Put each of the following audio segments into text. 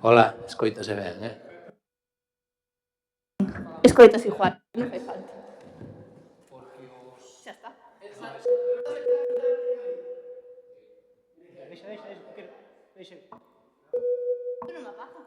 Hola, escoítase ben, Escoitas igual, non fai falta. Xa está. Deixa. Non me apaga.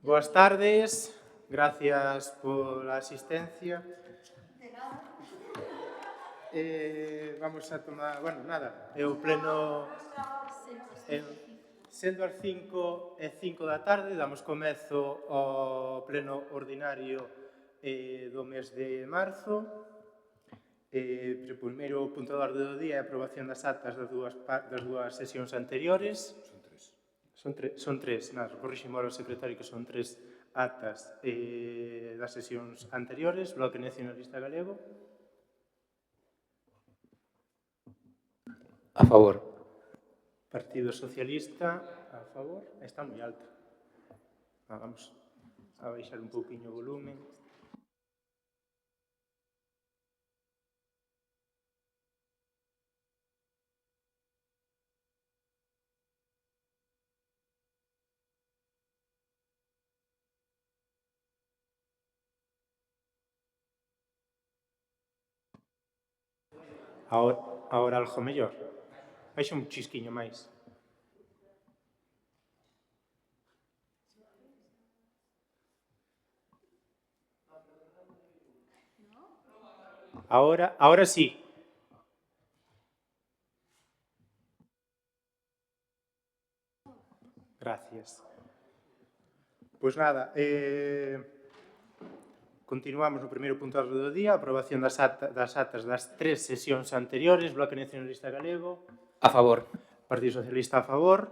Boas tardes, gracias pola asistencia. Vamos a tomar, bueno, nada, é o pleno, sendo as 5:05 da tarde, damos comezo ao pleno ordinario do mes de marzo. O primeiro punto de orde do día é a aprobación das actas das dúas sesións anteriores. Son tres, nada, corriximo ao secretario que son tres actas das sesións anteriores. Bloque Nacionalista Galego. A favor. Partido Socialista, a favor. Está moi alto. Vamos a baixar un pouquinho o volumen. Ahora algo mellor. Baixa un chisquiño máis. Ahora sí. Gracias. Pois nada, continuamos no primeiro punto do día, aprobación das actas das tres sesións anteriores. Bloque Nacionalista Galego. A favor. Partido Socialista a favor.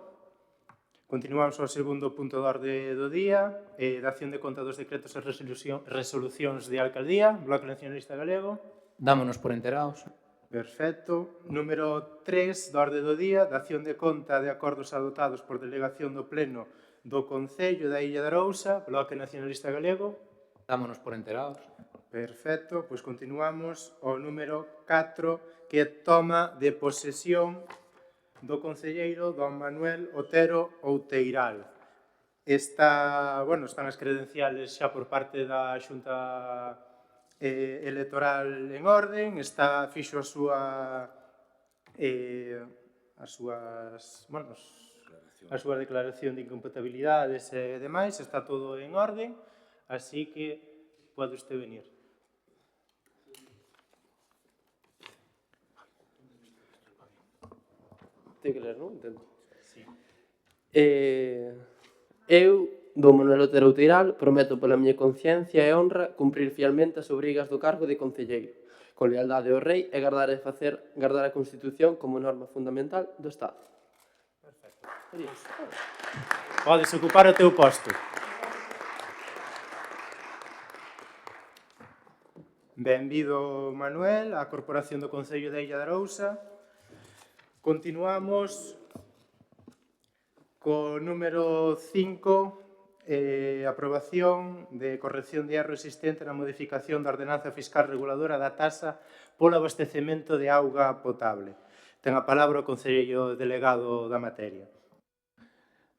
Continuamos ao segundo punto de orde do día, dación de conta dos decretos e resolucións de alcaldía. Bloque Nacionalista Galego. Dámonos por enterados. Perfecto. Número 3 da orde do día, dación de conta de acordos adoptados por delegación do Pleno do Concello da Illa de Arousa. Bloque Nacionalista Galego. Dámonos por enterados. Perfecto, pois continuamos ao número 4, que é toma de posesión do concelleiro don Manuel Otero Outeiral. Están as credenciales xa por parte da Xunta Electoral en orden, fixo a súa declaración de incompatibilidades e demais, está todo en orden, así que pode usted venir. Ten que ler, non? Intento. Sí. Eu, do Manuel Otero Outeiral, prometo pola miña conciencia e honra cumprir fielmente as obrigas do cargo de concelleiro, con lealdade ao rei e gardar a Constitución como norma fundamental do Estado. Perfecto. Podes ocupar o teu posto. Benvido, Manuel, á Corporación do Concello da Illa de Arousa. Continuamos co número 5, aprobación de corrección de erro existente na modificación da ordenanza fiscal reguladora da taxa polo abastecemento de auga potable. Ten a palabra o concelleiro delegado da materia.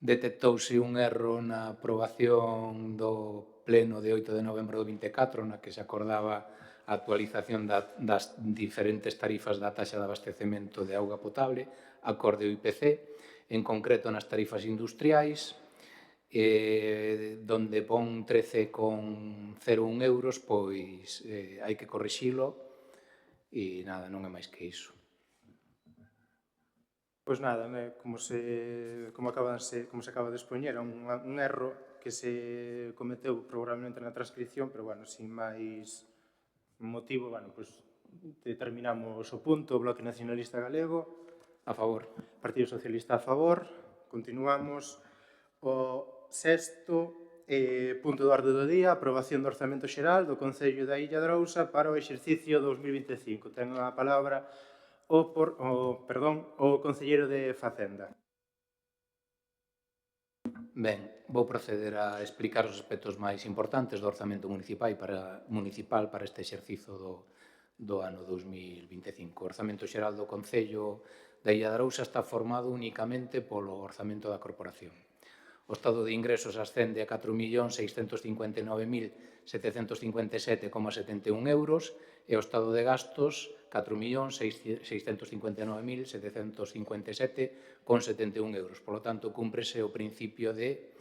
Detectouse un erro na aprobación do pleno de 8 de novembro do 24, na que se acordaba a actualización das diferentes tarifas da taxa de abastecemento de auga potable, acorde ao IPC, en concreto nas tarifas industriais, donde pon 13,01 euros, pois hai que corrixilo e nada, non é máis que iso. Pois nada, como se acaba de expoñer, un erro que se cometeu probablemente na transcripción, pero, bueno, sin máis motivo, bueno, pois determinamos o punto. Bloque Nacionalista Galego. A favor. Partido Socialista a favor. Continuamos o sexto punto do orde do día, aprobación do Orzamento Xeral do Concello da Illa de Arousa para o exercicio 2025. Ten a palabra o concelleiro de Facenda. Ben, vou proceder a explicar os aspectos máis importantes do orzamento municipal para este exercizo do ano 2025. O orzamento xeral do Concello da Illa de Arousa está formado únicamente polo orzamento da corporación. O estado de ingresos ascende a 4.659.757,71 euros e o estado de gastos 4.659.757,71 euros. Por lo tanto, cúmprese o principio de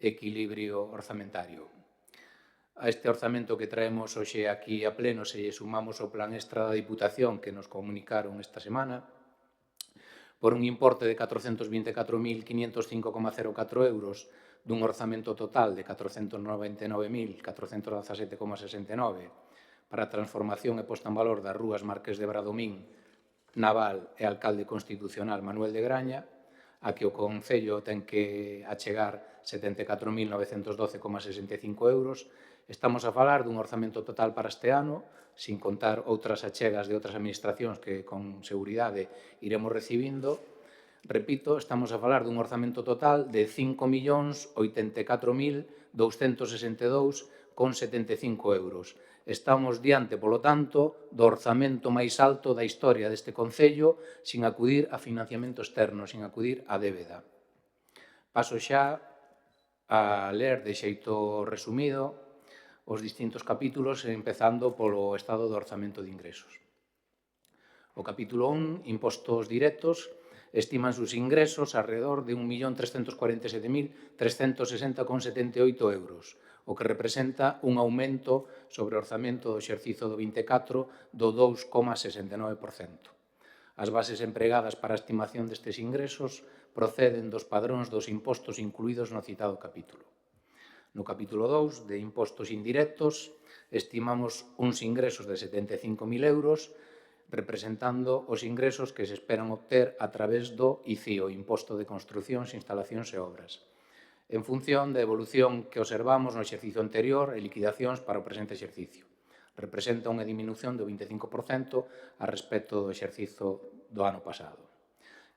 equilibrio orzamentario. A este orzamento que traemos hoxe aquí a pleno se lle sumamos o plan extra da Diputación que nos comunicaron esta semana por un importe de 424.505,04 euros dun orzamento total de 499.417,69 para a transformación e posta en valor das rúas Marqués de Bradomín, Naval e Alcalde Constitucional Manuel de Graña, a que o Concello ten que achegar 74.912,65 euros. Estamos a falar dun orzamento total para este ano, sin contar outras achegas de outras administracións que con seguridade iremos recibindo. Repito, estamos a falar dun orzamento total de 5.084.262,75 euros. Estamos diante, polo tanto, do orzamento máis alto da historia deste Concello sin acudir a financiamento externo, sin acudir a débeda. Paso xa a ler de xeito resumido os distintos capítulos, empezando polo estado do orzamento de ingresos. O capítulo 1, impostos directos, estiman sus ingresos alrededor de 1.347.360,78 euros, o que representa un aumento sobre o orzamento do exercizo do 24 do 2,69%. As bases empregadas para a estimación destes ingresos proceden dos padróns dos impostos incluídos no citado capítulo. No capítulo 2, de impostos indirectos, estimamos uns ingresos de 75.000 euros, representando os ingresos que se esperan obter a través do ICI, o Imposto de Construcións, Instalacións e Obras, en función da evolución que observamos no exercicio anterior e liquidacións para o presente exercicio. Representa unha diminución do 25% a respecto do exercizo do ano pasado.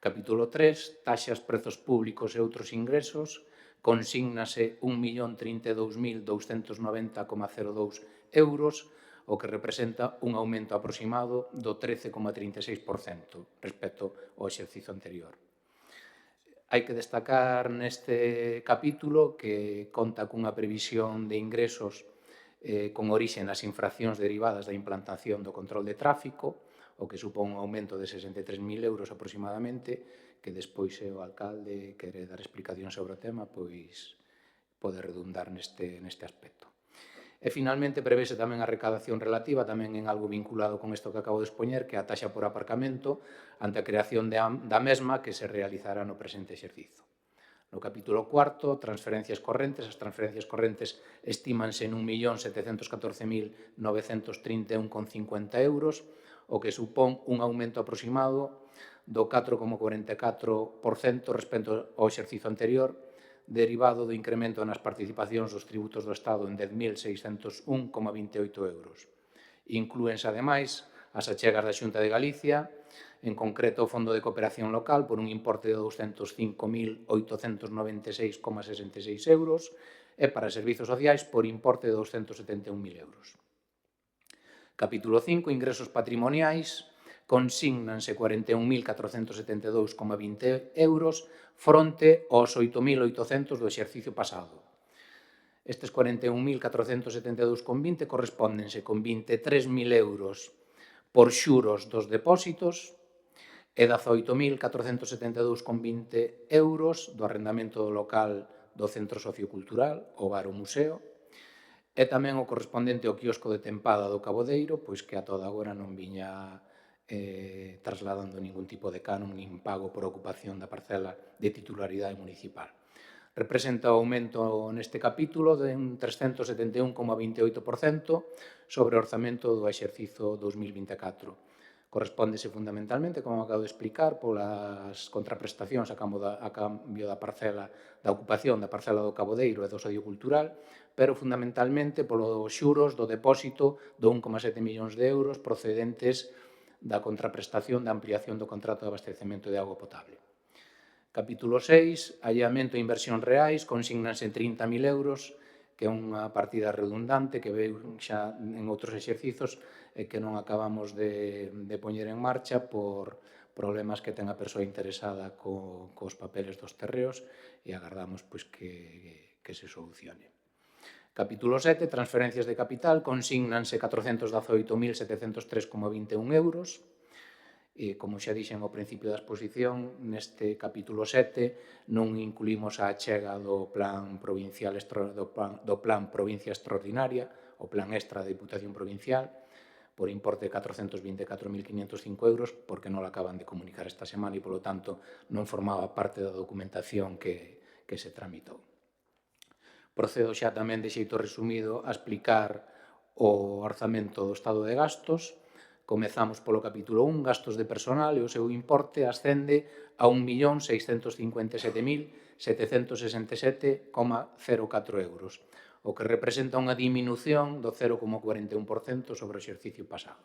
Capítulo 3, taxas, prezos públicos e outros ingresos, consígnase 1.032.290,02 euros, o que representa un aumento aproximado do 13,36% respecto ao exercicio anterior. Hai que destacar neste capítulo que conta cunha previsión de ingresos con orixe nas infraccións derivadas da implantación do control de tráfico, o que supón un aumento de 63.000 euros aproximadamente, que despois o alcalde quere dar explicación sobre o tema, pois pode redundar neste aspecto. E, finalmente, prevese tamén a recadación relativa, tamén en algo vinculado con isto que acabo de expoñer, que é a taxa por aparcamento ante a creación da mesma que se realizará no presente exercizo. No capítulo 4, transferencias correntes, as transferencias correntes estímanse en 1.074.931,50 euros, o que supón un aumento aproximado do 4,44% respecto ao exercicio anterior, derivado do incremento nas participacións dos tributos do Estado en 10.601,28 euros. Inclúense, ademais, as achegas da Xunta de Galicia, en concreto o Fondo de Cooperación Local, por un importe de 205.896,66 euros, e para servizos sociais por importe de 271.000 euros. Capítulo 5, ingresos patrimoniais, consígnanse 41.472,20 euros fronte aos 8.800 do exercicio pasado. Estes 41.472,20 correspóndense con 23.000 euros por xuros dos depósitos e 18.472,20 euros do arrendamento do local do Centro Sociocultural, o bar ou museo, e tamén o correspondente ao quiosco de tempada do Cabodeiro, pois que a toda agora non viña trasladando ningún tipo de canon nin pago por ocupación da parcela de titularidade municipal. Representa o aumento neste capítulo de un 371,28% sobre o orzamento do exercizo 2024. Correspóndese fundamentalmente, como acabo de explicar, polas contraprestacións a cambio da parcela da ocupación da parcela do Cabodeiro e do Sodio Cultural, pero fundamentalmente polos xuros do depósito do 1,7 millóns de euros procedentes da contraprestación da ampliación do contrato de abastecemento de auga potable. Capítulo 6, allamento e inversións reais, consígnanse en 30.000 euros, que é unha partida redundante que veu xa en outros exercizos e que non acabamos de poñer en marcha por problemas que ten a persoa interesada cos papeles dos terreos e agardamos que se solucione. Capítulo 7, transferencias de capital, consígnanse 418.703,21 euros Como xa dixen ao principio da exposición, neste capítulo 7 non incluímos a achega do Plan Provincia Extraordinaria, o Plan Extra da Diputación Provincial, por importe de 424.505 euros, porque non la acaban de comunicar esta semana e, polo tanto, non formaba parte da documentación que se tramitou. Procedo xa tamén de xeito resumido a explicar o orzamento do estado de gastos. Comezamos polo capítulo 1, gastos de personal, e o seu importe ascende a 1.657.767,04 euros, o que representa unha diminución do 0,41% sobre o exercicio pasado.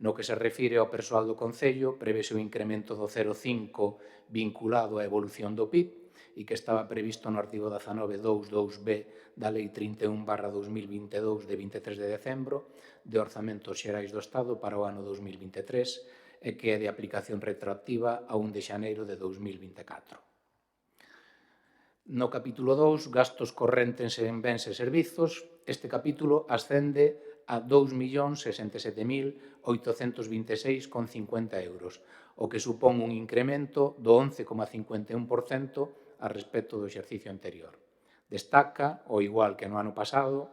No que se refire ao persoal do Concello, prevese o incremento do 0,5 vinculado á evolución do PIB, e que estaba previsto no artigo 19.2.2b da Lei 31/2022 de 23 de decembro de Orzamentos Xerais do Estado para o ano 2023 e que é de aplicación retroactiva a 1 de xaneiro de 2024. No capítulo 2, gastos correntes en bens e servizos, este capítulo ascende a 2.067.826,50 euros, o que supón un incremento do 11,51% a respecto do exercicio anterior. Destaca, ao igual que no ano pasado,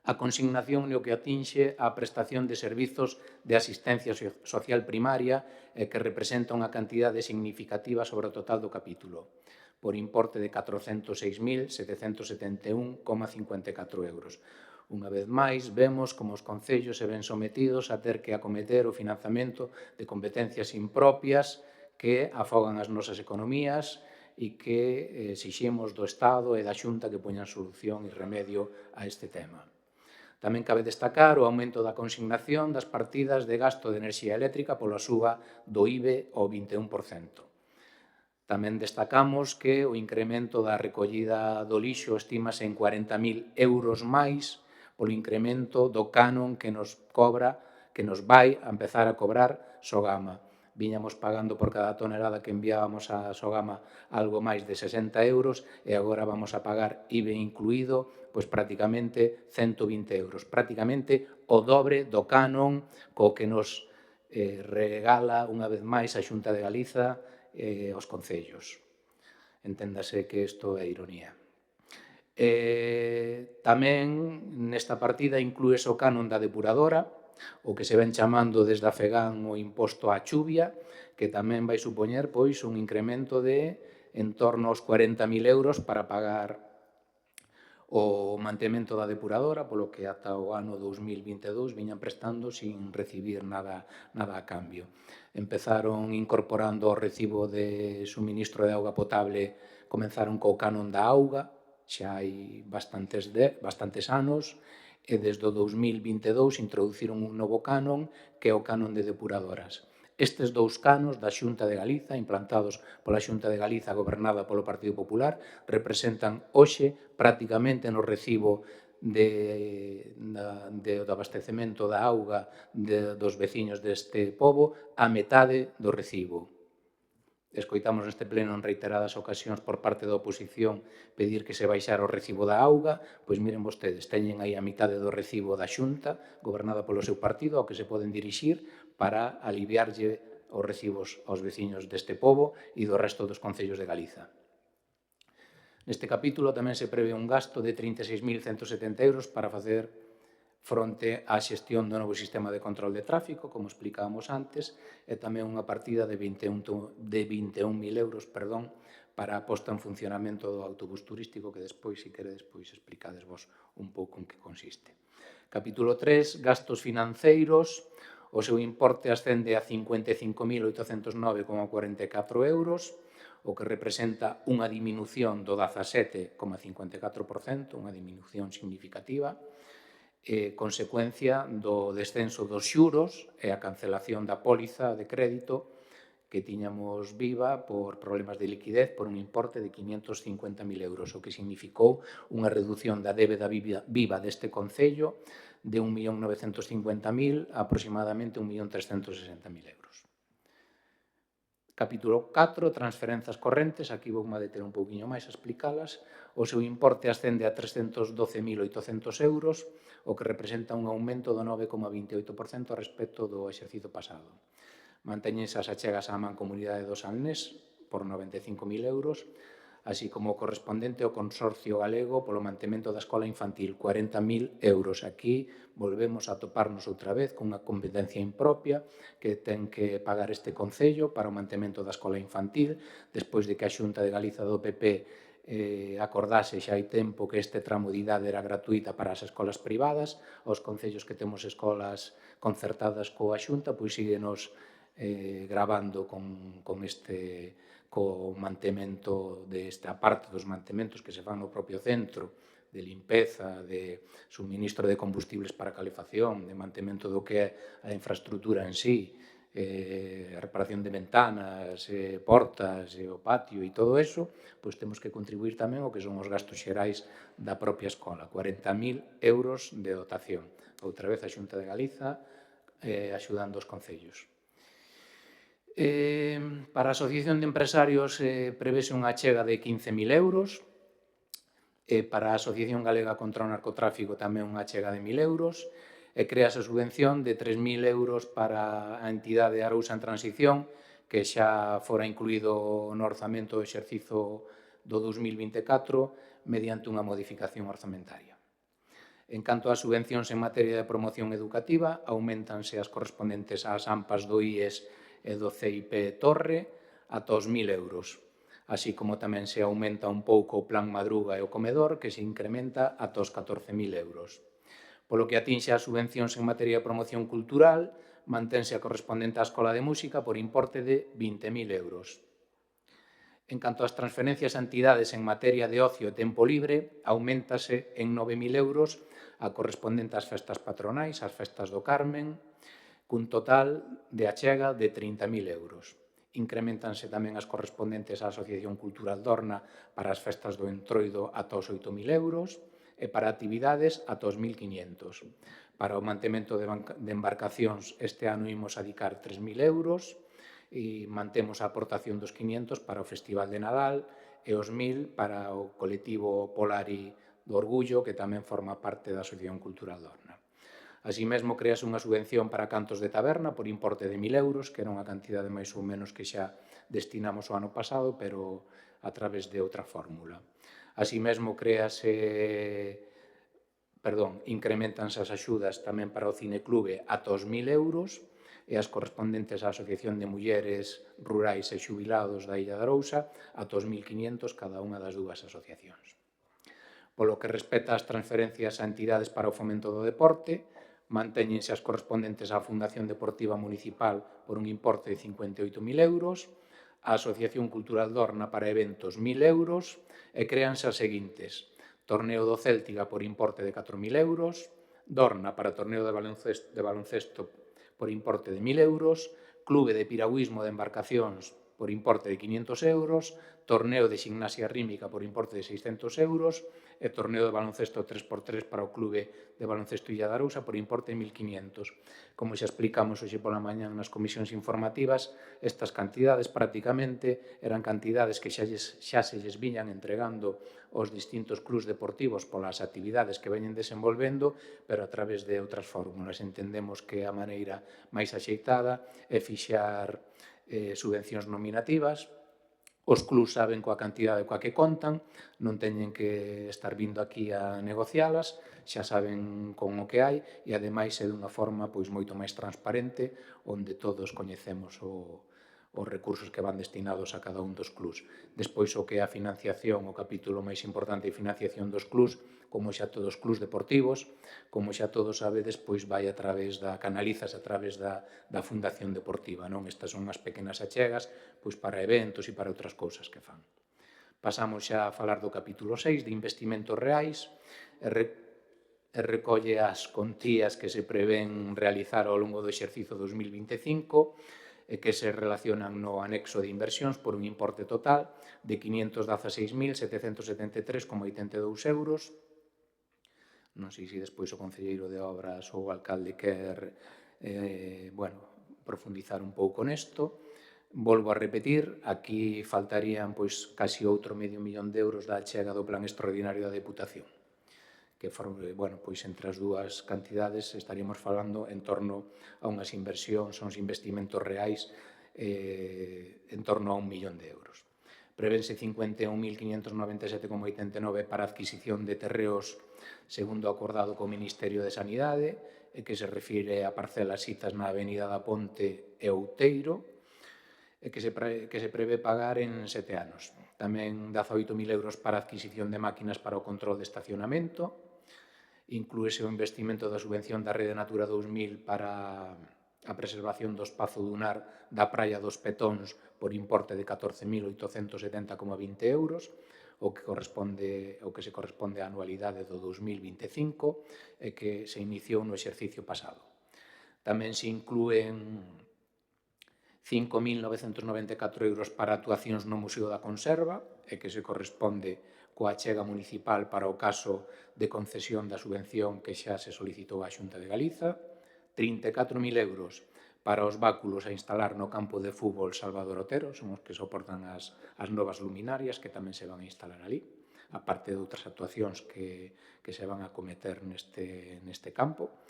a consignación no que atinxe á prestación de servizos de asistencia social primaria que representa unha cantidade significativa sobre o total do capítulo, por importe de 406.771,54 euros. Unha vez máis, vemos como os concellos se ven sometidos a ter que acometer o financiamento de competencias impropias que afogan as nosas economías e que exiximos do Estado e da Xunta que poñan solución e remedio a este tema. Tamén cabe destacar o aumento da consignación das partidas de gasto de enerxía eléctrica pola suba do IBE ao 21%. Tamén destacamos que o incremento da recollida do lixo estímase en 40.000 euros máis polo incremento do canon que nos vai a empezar a cobrar Sogama. Viñamos pagando por cada tonelada que enviábamos a Sogama algo máis de 60 euros e agora vamos a pagar IBE incluído pois prácticamente 120 euros, prácticamente o dobre do canon co que nos regala unha vez máis a Xunta de Galiza aos concellos. Enténdase que isto é ironía. Tamén nesta partida inclúese o canon da depuradora, o que se ven chamando desde a FEGAN o imposto á chuvia, que tamén vai supoñer pois un incremento de en torno aos 40.000 euros para pagar o mantemento da depuradora, polo que ata o ano 2022 viñan prestando sin recibir nada a cambio. Empezaron incorporando o recibo de suministro de auga potable, comenzaron co canon da auga, xa hai bastantes anos, e desde o 2022 introduciron un novo canon que é o canon de depuradoras. Estes dous canos da Xunta de Galiza, implantados pola Xunta de Galiza gobernada polo Partido Popular, representan hoxe prácticamente no recibo do abastecemento da auga dos veciños deste pobo a metade do recibo. Escoitamos neste pleno en reiteradas ocasións por parte da oposición pedir que se baixara o recibo da auga, pois miren vostedes, teñen aí a mitade do recibo da Xunta, gobernada polo seu partido, ao que se poden dirixir para aliviarlle os recibos aos veciños deste pobo e do resto dos concellos de Galiza. Neste capítulo tamén se prevé un gasto de 36.170 euros para facer fronte á xestión do novo sistema de control de tráfico, como explicábamos antes, e tamén unha partida de 21.000 euros para a posta en funcionamento do autobús turístico, que despois, se queredes, explicades vos un pouco en que consiste. Capítulo 3, gastos financeiros. O seu importe ascende a 55.809,44 euros, o que representa unha diminución do 17,54%, unha diminución significativa, consecuencia do descenso dos xuros e a cancelación da póliza de crédito que tiñamos viva por problemas de liquidez por un importe de 550.000 euros, o que significou unha reducción da débeda viva deste concello de 1.950.000 a aproximadamente 1.360.000 euros. Capítulo 4, transferenzas correntes, aquí vou a deter un pouquiño máis a explicalas. O seu importe ascende a 312.800 euros, o que representa un aumento do 9,28% respecto do exercicio pasado. Mantéñense as achegas á Mancomunidade do Salnés por 95.000 euros, así como o correspondente ao Consorcio Galego polo mantemento da escola infantil, 40.000 euros. Aquí volvemos a toparnos outra vez cunha competencia impropia que ten que pagar este Concello para o mantemento da escola infantil, despois de que a Xunta de Galiza do PP acordase xa hai tempo que este tramo de idade era gratuita para as escolas privadas. Os concellos que temos escolas concertadas coa Xunta, pois síguenos gravando con este co mantemento desta parte dos mantementos que se fan no propio centro, de limpeza, de suministro de combustibles para calefacción, de mantemento do que é a infraestructura en sí, a reparación de ventanas, portas, o patio e todo eso, pois temos que contribuir tamén o que son os gastos xerais da propia escola, 40.000 euros de dotación. Outra vez a Xunta de Galiza axudando os concellos. Para a Asociación de Empresarios prevese unha achega de 15.000 euros, para a Asociación Galega contra o Narcotráfico tamén unha achega de 1.000 euros, e crease a subvención de 3.000 euros para a entidade Arousa en Transición, que xa fora incluído no orzamento do exercizo do 2024 mediante unha modificación orzamentaria. En canto ás subvencións en materia de promoción educativa, aumentanse as correspondentes ás AMPAs do IES e do CIP Torre ata os 1.000 euros, así como tamén se aumenta un pouco o Plan Madruga e o Comedor, que se incrementa ata os 14.000 euros. Polo que atinxe as subvencións en materia de promoción cultural, mantense a correspondente á Escola de Música por importe de 20.000 euros. En canto ás transferencias a entidades en materia de ocio e tempo libre, aumentase en 9.000 euros a correspondente ás festas patronais, ás festas do Carmen, cun total de achega de 30.000 euros. Incrementanse tamén as correspondentes á Asociación Cultural Dorna para as festas do Entroido ata os 8.000 euros e para actividades ata os 1.500. Para o mantemento de embarcacións este ano imos a dedicar 3.000 euros e mantemos a aportación dos 500 para o Festival de Nadal e os 1.000 para o colectivo Polari do Orgullo, que tamén forma parte da Asociación Cultural Dorna. Así mesmo, crease unha subvención para cantos de taberna por importe de 1.000 euros, que era unha cantidade máis ou menos que xa destinamos o ano pasado, pero a través de outra fórmula. Así mesmo, incrementanse as axudas tamén para o cineclube ata os 1.000 euros e as correspondentes á Asociación de Mulleres Rurais e Xubilados da Illa de Arousa ata os 1.500 cada unha das dúas asociacións. Polo que respecta ás transferencias a entidades para o fomento do deporte, mantéñense as correspondentes á Fundación Deportiva Municipal por un importe de 58.000 euros, a Asociación Cultural Dorna para eventos 1.000 euros e créanse as seguintes: Torneo do Céltiga por importe de 4.000 euros, Dorna para torneo de baloncesto por importe de 1.000 euros, Clube de Piragüismo de Embarcacións por importe de 500 euros, Torneo de Ximnasia Rítmica por importe de 600 euros e Torneo de Baloncesto 3x3 para o Clube de Baloncesto Illa de Arousa por importe de 1.500. Como xa explicamos hoxe pola mañá nas comisións informativas, estas cantidades prácticamente eran cantidades que xa se lles viñan entregando aos distintos clubs deportivos polas actividades que veñen desenvolvendo, pero a través de outras fórmulas. Entendemos que a maneira máis axeitada é fixar subvencións nominativas. Os clubs saben coa cantidade coa que contan, non teñen que estar vindo aquí a negocialas, xa saben con o que hai e, ademais, é dunha forma moito máis transparente, onde todos coñecemos os recursos que van destinados a cada un dos clubs. Despois, o que é a financiación, o capítulo máis importante de financiación dos clubs, como xa todos os clubs deportivos, como xa todos sabedes, vai a través canalizas a través da Fundación Deportiva, non? Estas son as pequenas achegas para eventos e para outras cousas que fan. Pasamos xa a falar do capítulo 6, de investimentos reais, e recolle as contías que se prevén realizar ao longo do exercicio 2025 e que se relacionan no anexo de inversións por un importe total de 516.773,82 euros. Non sei se despois o concelleiro de obras ou o alcalde quer profundizar un pouco nesto. Volvo a repetir, aquí faltarían pois casi outro medio millón de euros da achega do Plan Extraordinario da Deputación, que bueno, pois entre as dúas cantidades estaríamos falando en torno a unhas inversións, uns investimentos reais en torno a 1 millón de euros. Prevense 51.597,89 para a adquisición de terreos segundo acordado co Ministerio de Sanidade, e que se refire a parcelas sitas na Avenida da Ponte e Outeiro, e que se prevé pagar en 7 anos. Tamén 18.000 euros para a adquisición de máquinas para o control de estacionamento. Inclúese o investimento da subvención da Rede Natura 2000 para a preservación do espazo dunar da Praia dos Petóns por importe de 14.870,20 euros, o que se corresponde á anualidade do 2025 e que se iniciou no exercicio pasado. Tamén se inclúen 5.994 euros para actuacións no Museo da Conserva e que se corresponde coa achega municipal para o caso de concesión da subvención que xa se solicitou á Xunta de Galiza, 34.000 euros para os báculos a instalar no campo de fútbol Salvador Otero, son os que soportan as novas luminarias que tamén se van a instalar ali, aparte de outras actuacións que se van a cometer neste campo,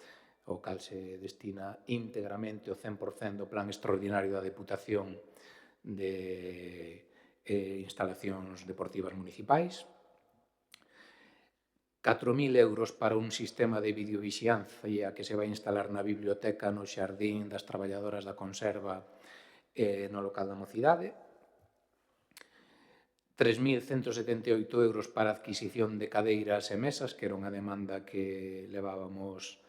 o cal se destina íntegramente o 100% do Plan Extraordinario da Deputación de instalacións deportivas municipais. 4.000 euros para un sistema de videovixiancia que se vai instalar na biblioteca no Xardín das Traballadoras da Conserva no local da Mocidade. 3.178 euros para a adquisición de cadeiras e mesas, que era unha demanda que levábamos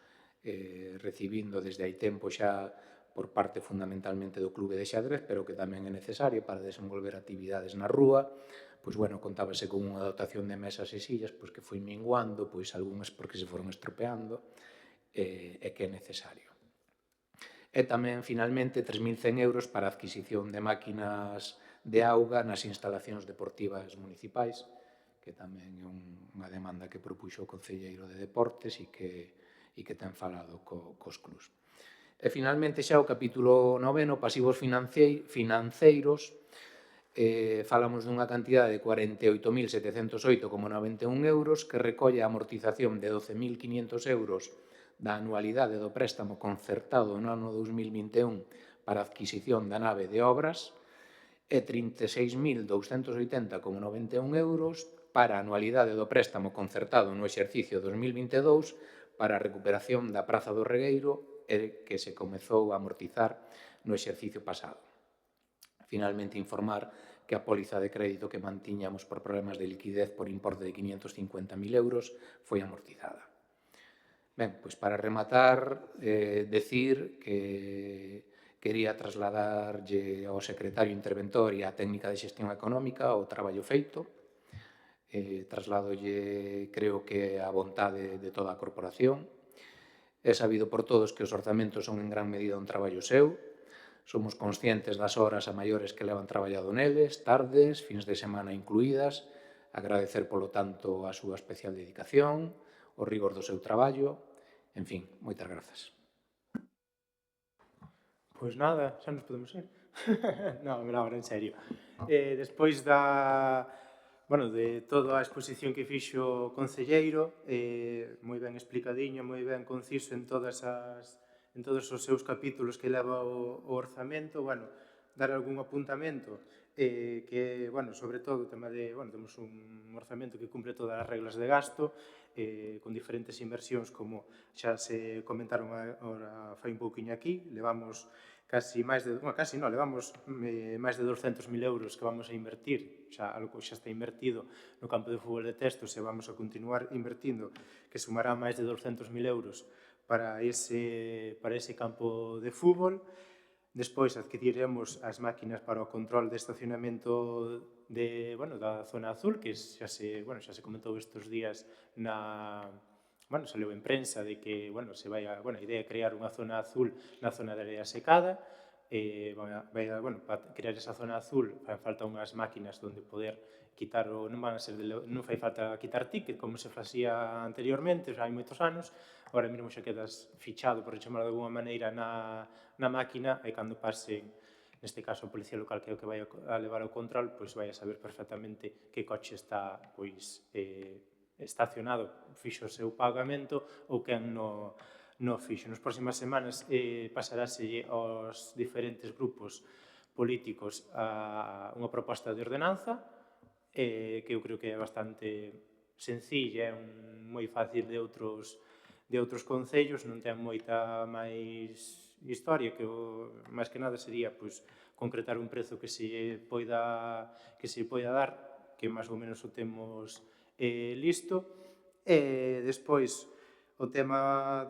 recibindo desde hai tempo xa por parte fundamentalmente do Clube de Xadrez, pero que tamén é necesario para desenvolver actividades na rúa. Pois, bueno, contábase con unha dotación de mesas e sillas pois que foi minguando, pois algunhas porque se foron estropeando e que é necesario. E tamén, finalmente, 3.100 euros para a adquisición de máquinas de auga nas instalacións deportivas municipais, que tamén é unha demanda que propuxo o Concelleiro de Deportes e que ten falado cos clubs. E, finalmente, xa o capítulo 9, pasivos financeiros, falamos dunha cantidade de 48.708,91 euros que recolle a amortización de 12.500 euros da anualidade do préstamo concertado no ano 2021 para a adquisición da nave de obras e 36.280,91 euros para a anualidade do préstamo concertado no exercicio 2022 para a recuperación da Praza do Regueiro e que se comezou a amortizar no exercicio pasado. Finalmente, informar que a póliza de crédito que mantiñamos por problemas de liquidez por importe de 550.000 euros foi amortizada. Ben, pois para rematar, decir que quería trasladarlle ao secretario interventor e á técnica de xestión económica o traballo feito. Trasladolle, creo que a vontade de toda a corporación. É sabido por todos que os orzamentos son en gran medida un traballo seu. Somos conscientes das horas a maiores que levan traballado neles, tardes, fins de semana incluídas. Agradecer, polo tanto, a súa especial dedicación, o rigor do seu traballo. En fin, moitas grazas. Pois nada, xa nos podemos ir. Non, ahora en serio. Despois de toda a exposición que fixo o concelleiro, moi ben explicadiño, moi ben conciso en todos os seus capítulos que leva o orzamento, dar algún apuntamento que, sobre todo, o tema de, temos un orzamento que cumpre todas as reglas de gasto, con diferentes inversións, como xa se comentaron agora fai un pouquiño aquí, levamos levamos máis de 200.000 euros que vamos a invertir, algo xa está invertido no campo de fútbol de Testos e vamos a continuar invertindo, que sumará máis de 200.000 euros para ese campo de fútbol. Despois adquiriremos as máquinas para o control de estacionamento da zona azul, que xa se comentou estes días saliu en prensa de que a idea é crear unha zona azul na zona de área secada. Para crear esa zona azul fan falta unhas máquinas onde poder quitar, non fai falta quitar ticket como se facía anteriormente, xa hai moitos anos. Agora mesmo xa quedas fichado, por chamar de alguma maneira, na máquina, e cando pasen neste caso a Policía Local, que é o que vai a levar o control, pois vai a saber perfectamente que coche está pois estacionado, fixo o seu pagamento ou quen no fixo. Nas próximas semanas pasaráselle aos diferentes grupos políticos unha proposta de ordenanza que eu creo que é bastante sencilla, é moi fácil de outros concellos, non ten moita máis historia, que máis que nada sería pois, concretar un prezo que se poida dar, que máis ou menos o temos listo. E despois, o tema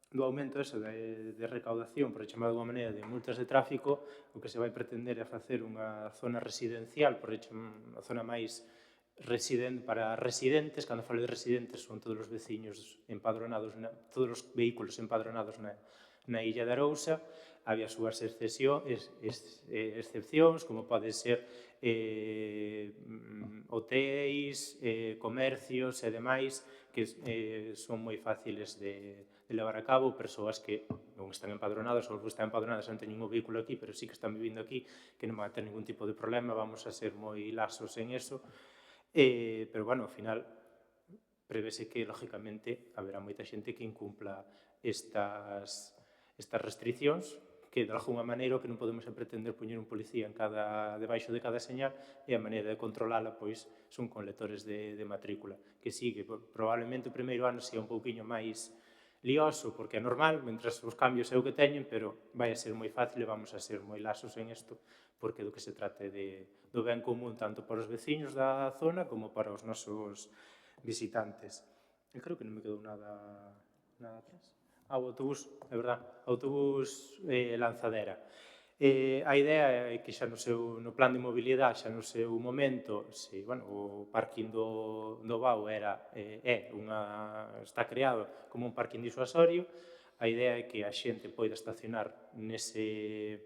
do aumento de recaudación, por chamar de alguma maneira, de multas de tráfico, o que se vai pretender é facer unha zona residencial, por unha zona máis para residentes. Cando falo de residentes son todos os veciños empadronados, todos os vehículos empadronados na Illa de Arousa. Había as súas excepcións, como pode ser hotéis, comercios e demais, que son moi fáciles de levar a cabo, persoas que non están empadronadas ou están empadronadas non teñen un vehículo aquí, pero sí que están vivindo aquí, que non van a ter ningún tipo de problema, vamos a ser moi laxos en eso. Pero, bueno, ao final, prevese que, lógicamente, haberá moita xente que incumpla estas restriccións, que, de alguna maneira, o que non podemos é pretender poñer un policía debaixo de cada señal, e a maneira de controlala, pois, son con lectores de matrícula. Que sí, que probablemente o primeiro ano sea un pouquiño máis lioso, porque é normal, mentras os cambios é o que teñen, pero vai a ser moi fácil e vamos a ser moi laxos en isto, porque do que se trate do ben común tanto para os veciños da zona como para os nosos visitantes. Eu creo que non me quedou nada atrás. O autobús, é verdad, autobús lanzadera. A idea é que xa no plan de mobilidade, xa no seu momento, o parking do BAU está creado como un parking disuasorio. A idea é que a xente poida estacionar nese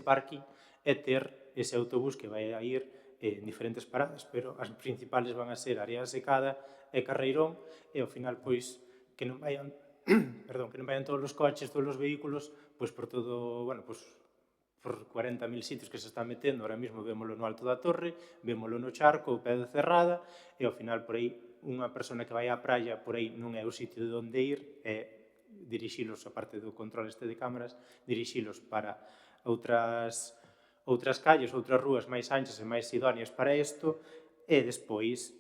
parking e ter ese autobús que vai a ir en diferentes paradas, pero as principales van a ser Areas de Cada e Carreirón, e ao final, pois, que non vayan todos os coches, todos os vehículos, pois por todo, por 40.000 sitios que se están metendo. Ahora mesmo vémolo no Alto da Torre, vémolo no Charco, o Pé de Cerrada, e ao final, por aí, unha persona que vai á praia, por aí non é o sitio de onde ir, é dirixilos, a parte do control de cámaras, dirixilos para outras calles, outras rúas máis anchas e máis idóneas para isto, e despois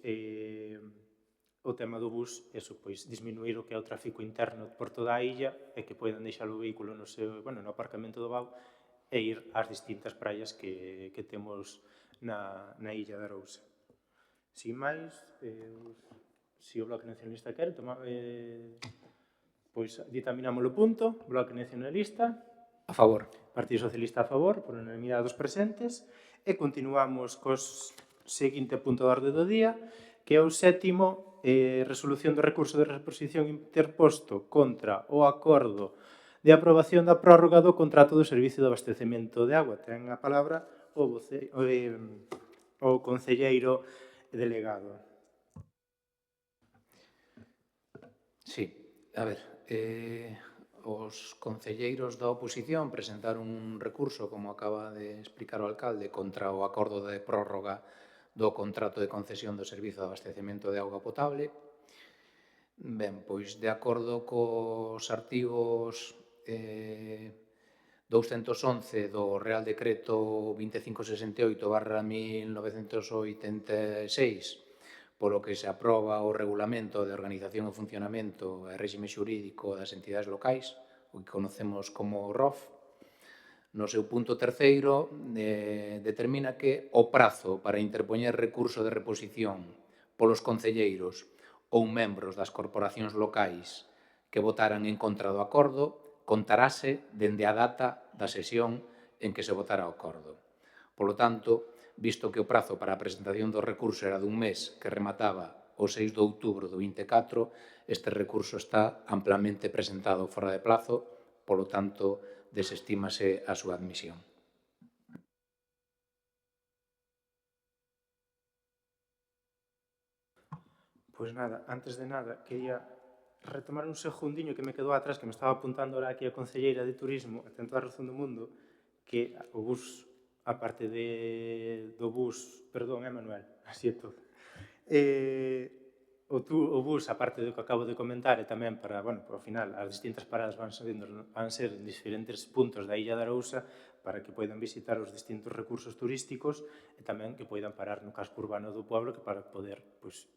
o tema do bus, disminuir o que é o tráfico interno por toda a illa e que poidan deixar o vehículo no aparcamento do BAU e ir ás distintas praias que temos na Illa de Arousa. Sin máis, se o Bloque Nacionalista quere, pois ditaminamos o punto. Bloque Nacionalista A favor. Partido Socialista a favor, por unanimidade dos presentes, e continuamos cos seguinte punto de orde do día, que é o sétimo, resolución do recurso de reposición interposto contra o acordo de aprobación da prórroga do contrato do servicio de abastecemento de agua. Ten a palabra o concelleiro delegado. Sí, a ver, os concelleiros da oposición presentaron un recurso, como acaba de explicar o alcalde, contra o acordo de prórroga do contrato de concesión do servizo de abastecemento de auga potable. Ben, pois, de acordo cos artigos 211 do Real Decreto 2568/1986, polo que se aproba o Regulamento de Organización e Funcionamento e Réxime Xurídico das Entidades Locais, o que conocemos como ROF, no seu punto terceiro determina que o prazo para interpoñer recurso de reposición polos concelleiros ou membros das corporacións locais que votaran en contra do acordo contarase dende a data da sesión en que se votara o acordo. Polo tanto, visto que o prazo para a presentación do recurso era dun mes que remataba o 6 de outubro do 24, este recurso está amplamente presentado fora de plazo, polo tanto, desestímase a súa admisión. Pois nada, antes de nada, quería retomar un segundiño que me quedou atrás, que me estaba apuntando ahora aquí a concelleira de Turismo, a tentar razón do mundo, que o bus, a parte do bus, perdón, Manuel, así é todo, o bus, a parte do que acabo de comentar, e tamén para, bueno, ao final, as distintas paradas van ser en diferentes puntos da Illa de Arousa para que poidan visitar os distintos recursos turísticos e tamén que poidan parar no casco urbano do pueblo que para poder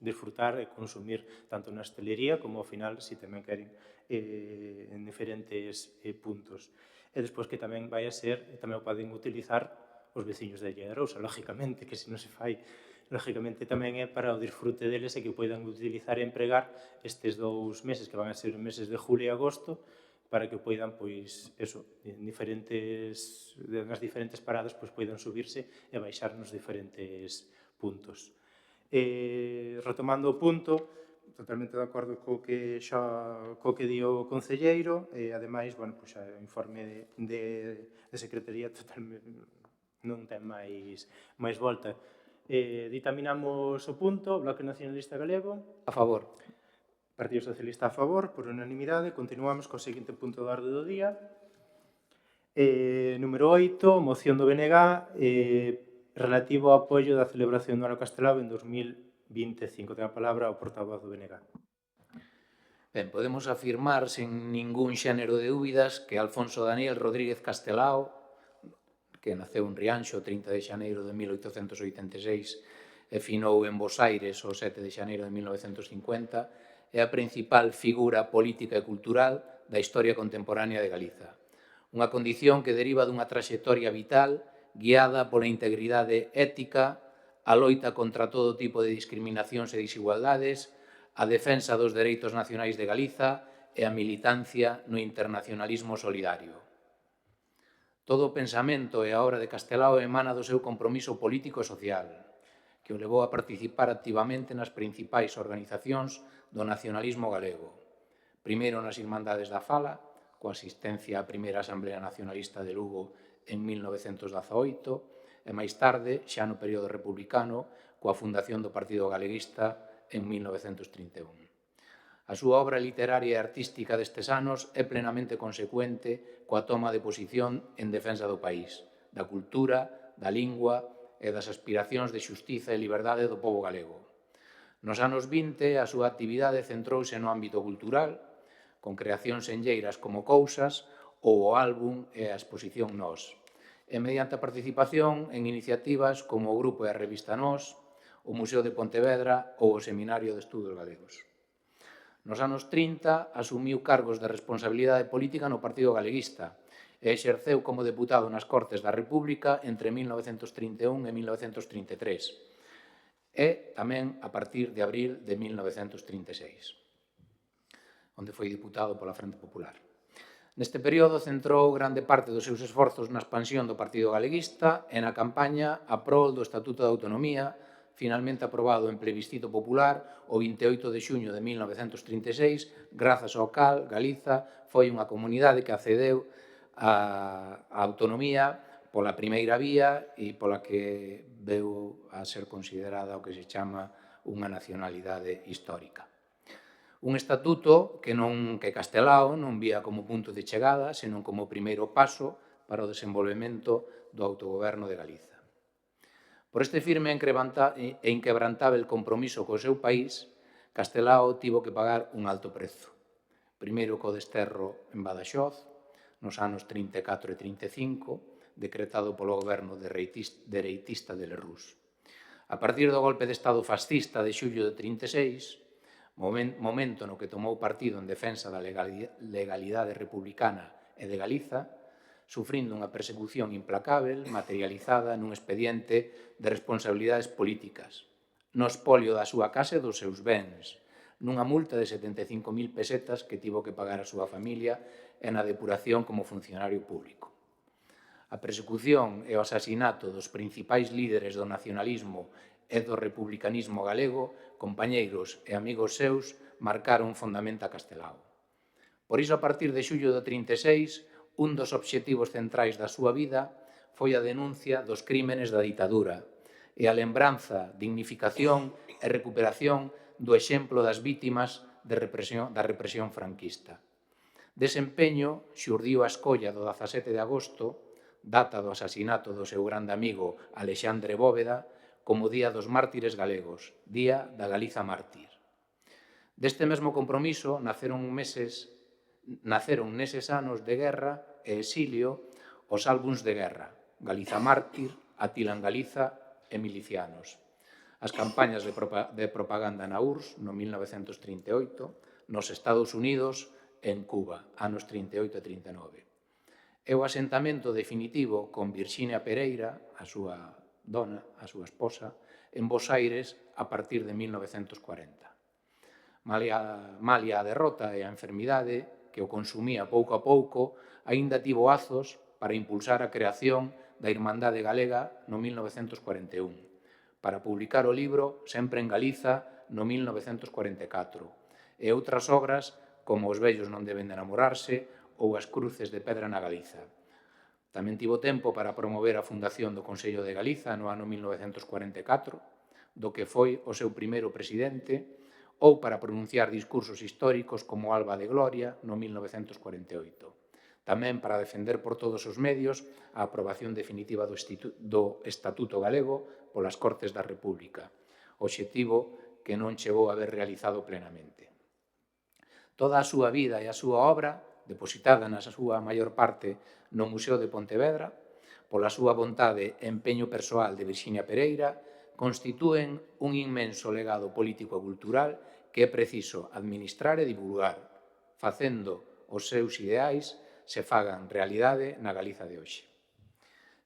disfrutar e consumir tanto na hostelería como ao final, se tamén queren, en diferentes puntos. E despois que tamén vai a ser, tamén o poden utilizar os veciños da Illa de Arousa, lógicamente, que se non se fai, lógicamente tamén é para o disfrute deles e que poidan utilizar e empregar estes 2 meses que van a ser meses de julio e agosto para que poidan, nas diferentes paradas, poidan subirse e baixar nos diferentes puntos. Retomando o punto, totalmente de acordo co que di o concelleiro, e ademais, o informe de Secretaría totalmente non ten máis volta. Ditaminamos o punto, Bloque Nacionalista Galego. A favor. Partido Socialista a favor, por unanimidade. Continuamos co seguinte punto da orde do día. Número 8, moción do BNG relativo ao apoio da celebración do Ano Castelao en 2025. Ten a palabra o portavoz do BNG. Ben, podemos afirmar sen ningún xénero de dúbidas que Alfonso Daniel Rodríguez Castelao, que naceu en Rianxo o 30 de xaneiro de 1886 e finou en Bos Aires o 7 de xaneiro de 1950, é a principal figura política e cultural da historia contemporánea de Galiza. Unha condición que deriva dunha traxectoria vital guiada pola integridade ética, a loita contra todo tipo de discriminacións e desigualdades, a defensa dos dereitos nacionais de Galiza e a militancia no internacionalismo solidario. Todo o pensamento e a obra de Castelao emana do seu compromiso político e social, que o levou a participar activamente nas principais organizacións do nacionalismo galego. Primeiro nas Irmandades da Fala, coa asistencia á primeira Asamblea Nacionalista de Lugo en 1918, e máis tarde, xa no período republicano, coa fundación do Partido Galeguista en 1931. A súa obra literaria e artística destes anos é plenamente consecuente coa toma de posición en defensa do país, da cultura, da lingua e das aspiracións de xustiza e liberdade do pobo galego. Nos anos 20, a súa actividade centrouse no ámbito cultural, con creacións enlleiras como Cousas ou o álbum e a exposición Nós, e mediante a participación en iniciativas como o Grupo e a Revista Nós, o Museo de Pontevedra ou o Seminario de Estudos Galegos. Nos anos 30, asumiu cargos de responsabilidade política no Partido Galeguista e exerceu como deputado nas Cortes da República entre 1931 e 1933 e tamén a partir de abril de 1936, onde foi diputado pola Frente Popular. Neste período centrou grande parte dos seus esforzos na expansión do Partido Galeguista e na campaña a prol do Estatuto de Autonomía, finalmente aprobado en plebiscito popular o 28 de xuño de 1936, grazas ao cal Galiza foi unha comunidade que accedeu á autonomía pola primeira vía e pola que veu a ser considerada o que se chama unha nacionalidade histórica. Un estatuto que Castelao non vía como punto de chegada, senón como primeiro paso para o desenvolvemento do autogoberno de Galiza. Por este firme e inquebrantável compromiso co seu país, Castelao tivo que pagar un alto prezo. Primeiro co desterro en Badaxoz, nos anos 34 e 35, decretado polo goberno dereitista de Lerroux. A partir do golpe de Estado fascista de xullo de 36, momento no que tomou partido en defensa da legalidade republicana e de Galiza, sufrindo unha persecución implacável materializada nun expediente de responsabilidades políticas, no espolio da súa casa e dos seus bens, nunha multa de 75.000 pesetas que tivo que pagar a súa familia e na depuración como funcionario público. A persecución e o asasinato dos principais líderes do nacionalismo e do republicanismo galego, compañeiros e amigos seus, marcaron fundamento a Castelao. Por iso, a partir de xullo do 36, un dos obxectivos centrais da súa vida foi a denuncia dos crímenes da ditadura e a lembranza, dignificación e recuperación do exemplo das vítimas da represión franquista. Dese empeño xurdiu a escolla do 17 de agosto data do asasinato do seu grande amigo Alexandre Bóveda, como Día dos Mártires Galegos, Día da Galiza Mártir. Deste mesmo compromiso naceron neses anos de guerra e exilio os álbums de guerra, Galiza Mártir, Atila en Galiza e Milicianos. As campañas de propaganda na URSS no 1938, nos Estados Unidos e en Cuba, anos 38 e 39. E o asentamento definitivo con Virxinia Pereira, a súa dona, a súa esposa, en Bos Aires a partir de 1940. Malia a derrota e a enfermidade que o consumía pouco a pouco, aínda tivo azos para impulsar a creación da Irmandade Galega no 1941, para publicar o libro Sempre en Galiza no 1944, e outras obras como Os vellos non deben de enamorarse ou As cruces de pedra na Galiza. Tamén tivo tempo para promover a fundación do Consello de Galiza no ano 1944, do que foi o seu primeiro presidente, ou para pronunciar discursos históricos como Alba de Gloria no 1948. Tamén para defender por todos os medios a aprobación definitiva do Estatuto Galego polas Cortes da República, obxectivo que non chegou a ver realizado plenamente. Toda a súa vida e a súa obra, depositada na súa maior parte no Museo de Pontevedra, pola súa vontade e empeño persoal de Virxinia Pereira, constitúen un inmenso legado político e cultural que é preciso administrar e divulgar, facendo os seus ideais se fagan realidade na Galiza de hoxe.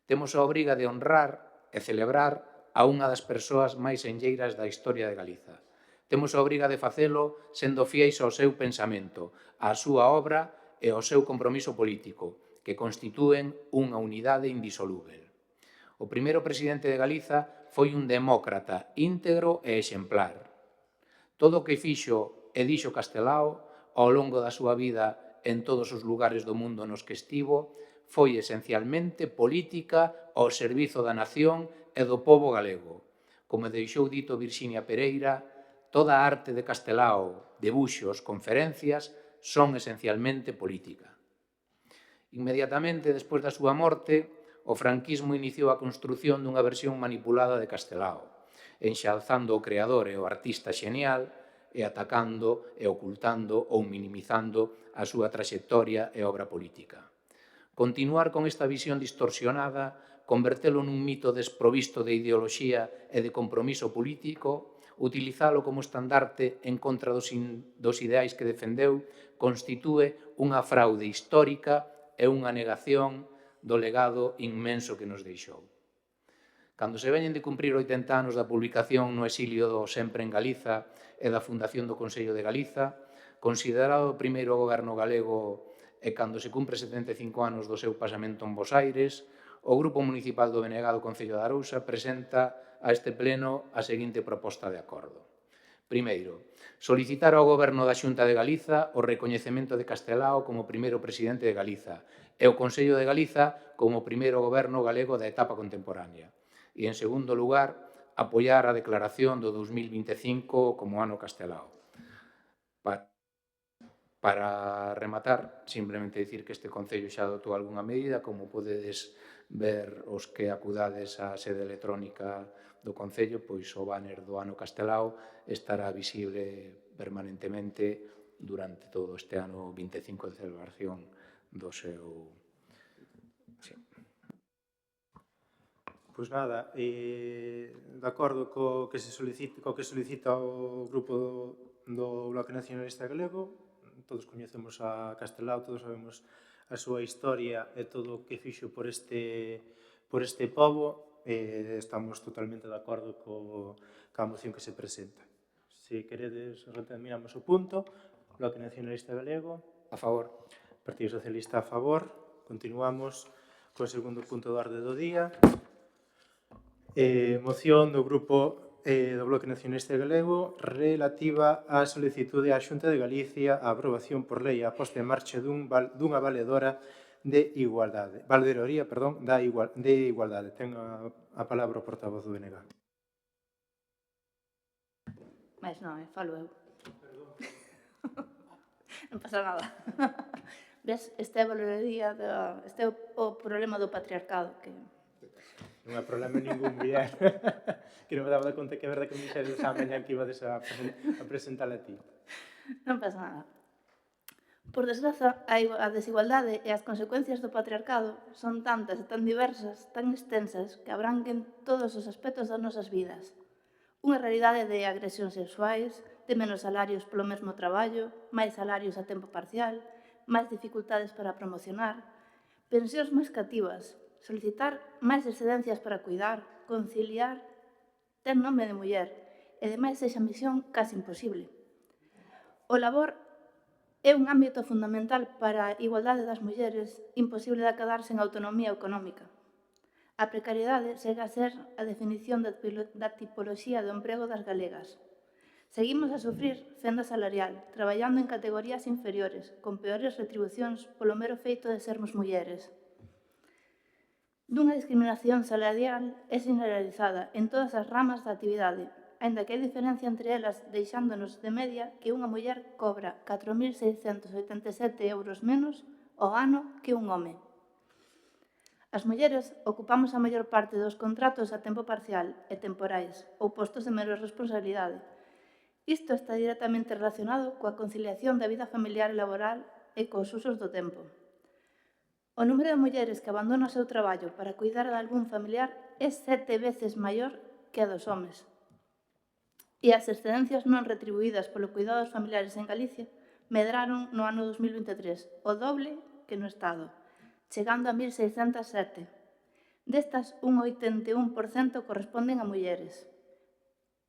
Temos a obriga de honrar e celebrar a unha das persoas máis enlleiras da historia de Galiza. Temos a obriga de facelo sendo fiéis ao seu pensamento, á súa obra e ao seu compromiso político, que constitúen unha unidade indisolúvel. O primeiro presidente de Galiza foi un demócrata íntegro e exemplar. Todo o que fixo e dixo Castelao ao longo da súa vida en todos os lugares do mundo nos que estivo, foi esencialmente política ao servizo da nación e do pobo galego. Como deixou dito Virxinia Pereira, toda a arte de Castelao, debuxos, conferencias, son esencialmente política. Inmediatamente despois da súa morte, o franquismo iniciou a construción dunha versión manipulada de Castelao, enxalzando o creador e o artista xenial e atacando e ocultando ou minimizando a súa traxectoria e obra política. Continuar con esta visión distorsionada, convertelo nun mito desprovisto de ideoloxía e de compromiso político, utilizalo como estandarte en contra dos ideais que defendeu, constitúe unha fraude histórica e unha negación do legado inmenso que nos deixou. Cando se veñen de cumprir 80 anos da publicación no exilio do Sempre en Galiza e da fundación do Consello de Galiza, considerado o primeiro goberno galego e cando se cumpre 75 anos do seu pasamento en Bos Aires, o Grupo Municipal do BNG do Concello de Arousa presenta a este pleno a seguinte proposta de acordo. Primeiro, solicitar ao Goberno da Xunta de Galiza o recoñecemento de Castelao como primeiro presidente de Galiza e o Consello de Galiza como primeiro goberno galego da etapa contemporánea. E, en segundo lugar, apoiar a declaración do 2025 como ano Castelao. Para rematar, simplemente dicir que este Concello xa adotou algunha medida, como podedes ver os que acudades á sede electrónica do Concello, pois o banner do ano Castelao estará visible permanentemente durante todo este ano 25 de celebración do seu... Pois nada, de acordo co que solicita o grupo do Bloque Nacionalista Galego, todos coñecemos a Castelao, todos sabemos a súa historia e todo o que fixo por este pobo, estamos totalmente de acordo coa moción que se presenta. Se queredes, reterminamos o punto. Bloque Nacionalista Galego. A favor. Partido Socialista a favor. Continuamos co segundo punto do orde do día. Moción do grupo do Bloque Nacionalista Galego relativa á solicitude á Xunta de Galicia a aprobación por lei a posta en marcha dunha valedora de igualdade. Valderoría, perdón, de igualdade. Ten a palabra o portavoz do BNG. Mas non, falo eu. Non pasa nada. Ves, este é o problema do patriarcado, que Non é problema ningún, Miguel. Que non me daba conta que é verdade que me dixeres a mañan que ibades a presentar a ti. non pasa nada. Por desgraza, a desigualdade e as consecuencias do patriarcado son tantas e tan diversas, tan extensas, que abranguen todos os aspectos das nosas vidas. Unha realidade de agresións sexuais, de menos salarios polo mesmo traballo, máis salarios a tempo parcial, máis dificultades para promocionar, pensións máis cativas, solicitar máis excedencias para cuidar, conciliar, ten nome de muller, e demais esa misión case imposible. O labor é un ámbito fundamental para a igualdade das mulleres, imposible de acadar sen autonomía económica. A precariedade segue a ser a definición da tipoloxía do emprego das galegas. Seguimos a sufrir fenda salarial, traballando en categorías inferiores, con peores retribucións polo mero feito de sermos mulleres. Dunha discriminación salarial é generalizada en todas as ramas da actividade, aínda que hai diferencia entre elas, deixándonos de media que unha muller cobra 4.687 euros menos ao ano que un home. As mulleres ocupamos a maior parte dos contratos a tempo parcial e temporais ou postos de menor responsabilidade. Isto está directamente relacionado coa conciliación da vida familiar e laboral e cos usos do tempo. O número de mulleres que abandona o seu traballo para cuidar de algún familiar é 7 veces maior que a dos homes. E as excedencias non retribuídas polo cuidado dos familiares en Galicia medraron no ano 2023, o doble que no Estado, chegando a 1.607. Destas, un 81% corresponden a mulleres.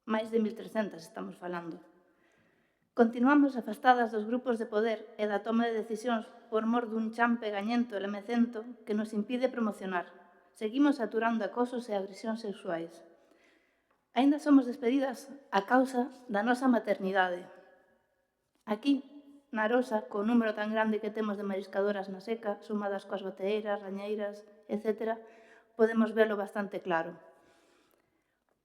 Máis de 1.300 estamos falando. Continuamos afastadas dos grupos de poder e da toma de decisións por mor dun champe gañento e lamecento que nos impide promocionar. Seguimos saturando acosos e agresións sexuais. Aínda somos despedidas a causa da nosa maternidade. Aquí, na Arosa, co número tan grande que temos de mariscadoras na seca, sumadas coas bateeiras, rañeiras, etc., podemos velo bastante claro.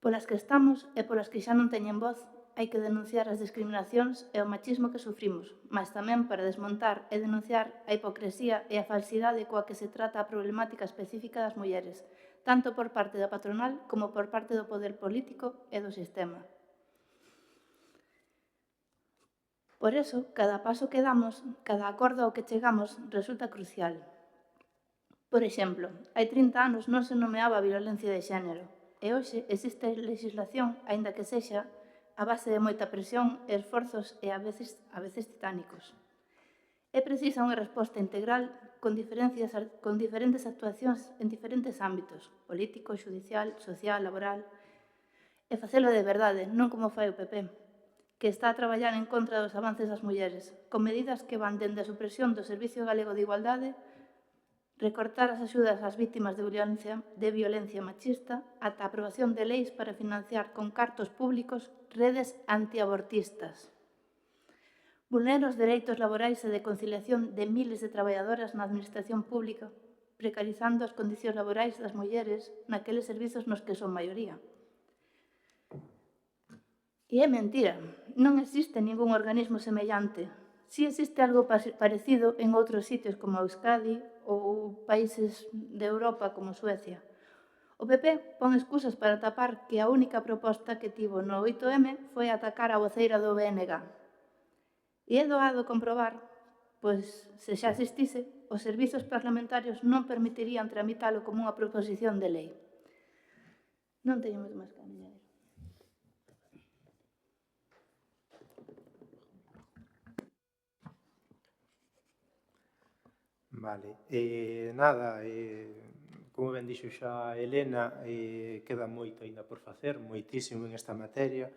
Polas que estamos e polas que xa non teñen voz, hai que denunciar as discriminacións e o machismo que sufrimos, mas tamén para desmontar e denunciar a hipocresía e a falsidade coa que se trata a problemática específica das mulleres, tanto por parte da patronal como por parte do poder político e do sistema. Por eso, cada paso que damos, cada acordo ao que chegamos, resulta crucial. Por exemplo, hai 30 anos non se nomeaba a violencia de xénero, e hoxe existe legislación, aínda que sexa a base de moita presión e esforzos e a veces titánicos. É precisa unha resposta integral con diferentes actuacións en diferentes ámbitos, político, judicial, social, laboral, e facelo de verdade, non como fai o PP, que está a traballar en contra dos avances das mulleres, con medidas que van dende a supresión do Servicio Galego de Igualdade, recortar as axudas ás vítimas de violencia machista ata a aprobación de leis para financiar con cartos públicos redes antiabortistas. Vulnera os dereitos laborais e de conciliación de miles de traballadoras na administración pública, precarizando as condicións laborais das mulleres naqueles servizos nos que son maioría. E é mentira, non existe ningún organismo semellante. Si existe algo parecido en outros sitios como Euskadi ou países de Europa como Suecia. O PP pon excusas para tapar que a única proposta que tivo no 8M foi atacar a voceira do BNG. E é doado comprobar, pois se xa existise, os servizos parlamentarios non permitirían tramitalo como unha proposición de lei. Non teño moito máis que añadir. Vale, nada, como ben dixo xa Elena, queda moito ainda por facer, moitísimo en esta materia.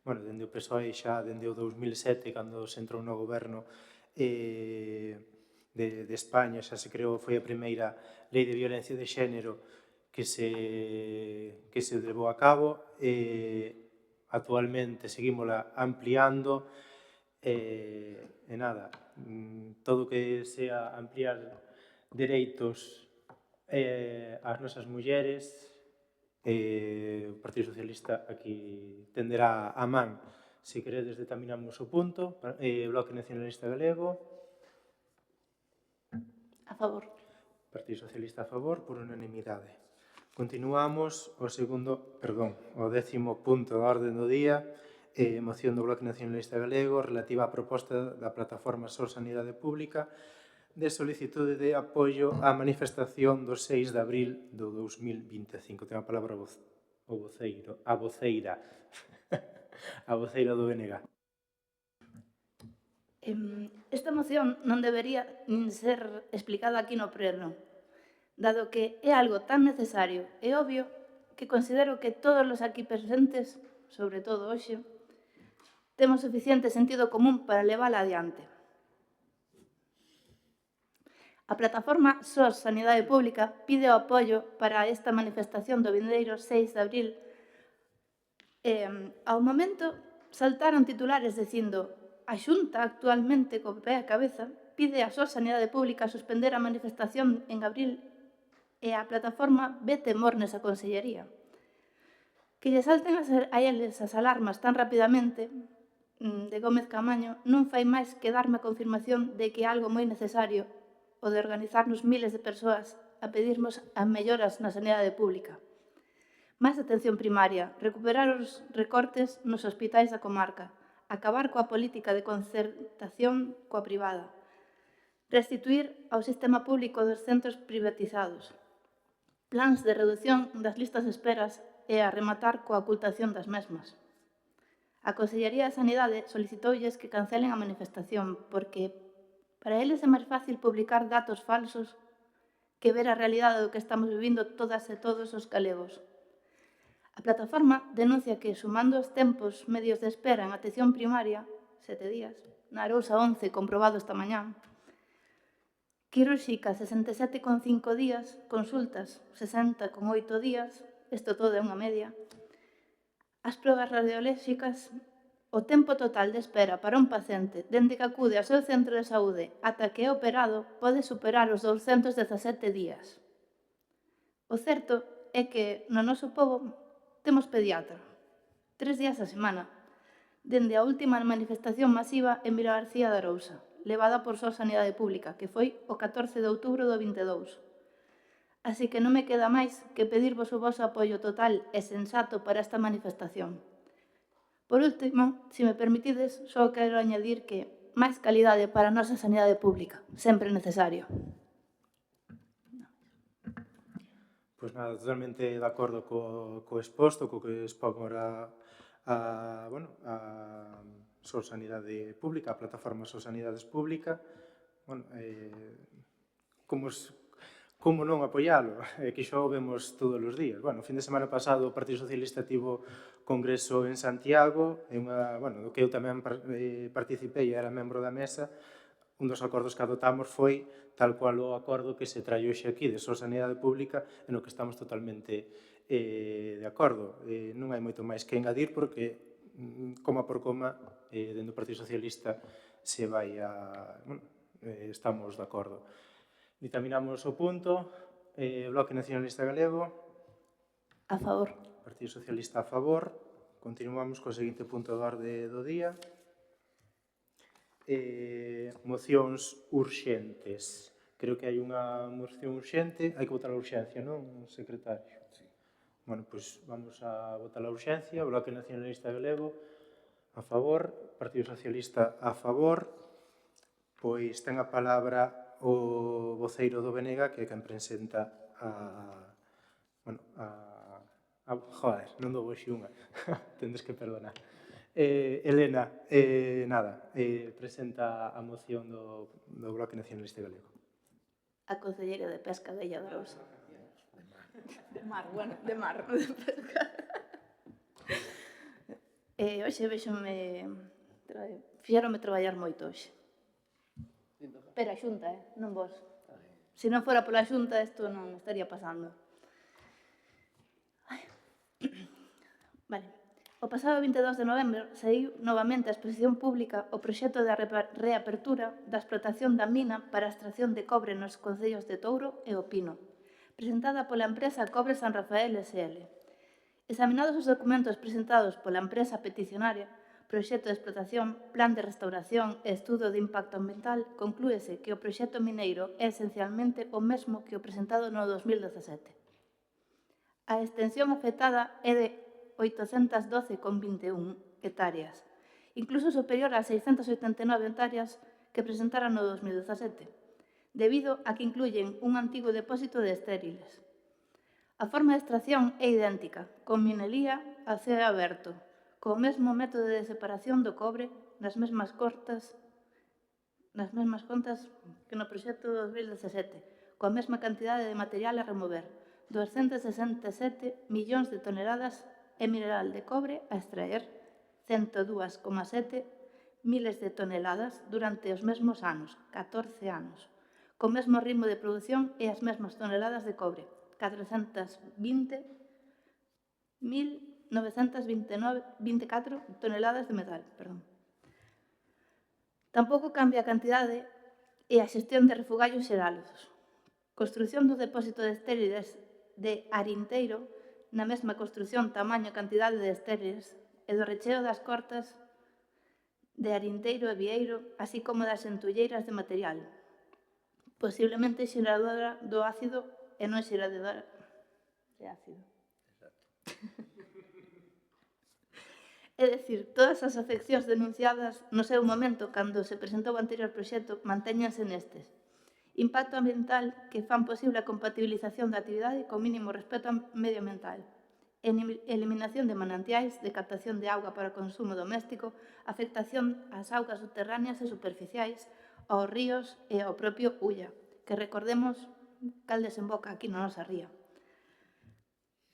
Bueno, dende o PSOE xa, dende o 2007, cando se entrou no goberno de España, xa se creou, foi a primeira lei de violencia de xénero que se levou a cabo. Actualmente seguímola ampliando, e nada, todo que sea ampliar dereitos ás nosas mulleres, o Partido Socialista aquí tenderá a man. Se queredes determinamos o punto, Bloque Nacionalista Galego. A favor. Partido Socialista a favor, por unanimidade. Continuamos o 10º punto da orde do día, moción do Bloque Nacionalista Galego relativa á proposta da Plataforma Sol Sanidade Pública de solicitude de apoio á manifestación do 6 de abril do 2025. Ten a palabra a voceira do BNG. Esta moción non debería nin ser explicada aquí no pleno, dado que é algo tan necesario e obvio que considero que todos os aquí presentes, sobre todo hoxe, temos suficiente sentido común para levála adiante. A plataforma SOS Sanidade Pública pide o apoio para esta manifestación do vindeiro 6 de abril. Ao momento, saltaron titulares dicindo a Xunta actualmente co pé a cabeza pide a SOS Sanidade Pública suspender a manifestación en abril e a plataforma ve temor nesa consellería. Que lle salten a eles as alarmas tan rapidamente de Gómez Camaño non fai máis que darme a confirmación de que é algo moi necesario o de organizarnos miles de persoas a pedirmos as melloras na sanidade pública. Máis atención primaria, recuperar os recortes nos hospitais da comarca, acabar coa política de concertación coa privada, restituir ao sistema público dos centros privatizados, plans de reducción das listas de esperas e a rematar coa ocultación das mesmas. A Consellería de Sanidade solicitoulles que cancelen a manifestación porque para eles é máis fácil publicar datos falsos que ver a realidade do que estamos vivindo todas e todos os galegos. A plataforma denuncia que, sumando os tempos medios de espera en atención primaria, 7 días, na Arousa 11, comprobado esta mañá, quirúrxica 67,5 días, consultas 60,8 días, isto todo é unha media, as probas radiolóxicas, o tempo total de espera para un paciente dende que acude ao seu centro de saúde ata que é operado pode superar os 217 días. O certo é que no noso pobo temos pediatra, 3 días a semana, dende a última manifestación masiva en Vilagarcía de Arousa, levada por SOS Sanidade Pública, que foi o 14 de outubro do 22. Así que non me queda máis que pedirvos o voso apoio total e sensato para esta manifestación. Por último, se me permitides, só quero añadir que máis calidade para a nosa sanidade pública, sempre necesario. Pois nada, totalmente de acordo co exposto, co que expón agora a Sol Sanidade Pública, a plataforma Sol Sanidades Pública. Como non apoialo? Que iso o vemos todos os días. O fin de semana pasado o Partido Socialista tivo congreso en Santiago, do que eu tamén participei e era membro da mesa. Un dos acordos que adoptamos foi tal cual o acordo que se trae hoxe aquí de Sol Sanidade Pública, en o que estamos totalmente de acordo. Non hai moito máis que engadir porque, coma por coma, dentro do Partido Socialista se vai a... estamos de acordo. Ditaminamos o punto. Bloque Nacionalista Galego. A favor. Partido Socialista a favor. Continuamos co seguinte punto da orde do día. Mocións urxentes. Creo que hai unha moción urxente. Hai que votar a urxencia, non, secretario? Sí. Pois vamos a votar a urxencia. Bloque Nacionalista Galego a favor. Partido Socialista a favor. Pois ten a palabra o voceiro do BNG, que é quen presenta joder, non dou hoxe unha. Tendes que perdonar. Elena, presenta a moción do Bloque Nacionalista Galego. A Conselleira de Pesca de Illa de Arousa. De mar. De pesca. Hoxe fixéronme traballar moito hoxe. Pero a Xunta, non vos. Se non fora pola Xunta, isto non estaría pasando. Vale. O pasado 22 de novembro saiu novamente a exposición pública o proxecto de reapertura da explotación da mina para a extracción de cobre nos concellos de Touro e O Pino, presentada pola empresa Cobre San Rafael S.L. Examinados os documentos presentados pola empresa peticionaria, proxecto de explotación, plan de restauración e estudo de impacto ambiental, conclúese que o proxecto mineiro é esencialmente o mesmo que o presentado no 2017. A extensión afectada é de 812,21 hectáreas, incluso superior ás 689 hectáreas que presentaran no 2017, debido a que incluyen un antigo depósito de estériles. A forma de extracción é idéntica, con minería a ceo aberto, co mesmo método de separación do cobre nas mesmas contas que no proxecto 2017, coa mesma cantidade de material a remover, 267 millóns de toneladas e mineral de cobre a extraer, 102,7 miles de toneladas durante os mesmos anos, 14 anos, co mesmo ritmo de produción e as mesmas toneladas de cobre, 420.924 toneladas de metal. Tampouco cambia a cantidade e a xestión de refugallos xerados. Construción do depósito de estériles de Arinteiro, na mesma construción, tamaño e cantidade de estériles, e do recheo das cortas de Arinteiro e Vieiro, así como das entulleiras de material, posiblemente xeradora do ácido e non xeradora de ácido. É dicir, todas as afeccións denunciadas no seu momento cando se presentou o anterior proxecto mantéñanse nestes. Impacto ambiental que fan posible a compatibilización da actividade co mínimo respeto medioambiental. Eliminación de manantiais, de captación de auga para consumo doméstico, afectación ás augas subterráneas e superficiais, aos ríos e ao propio Ulla, que recordemos cal desemboca aquí na nosa ría.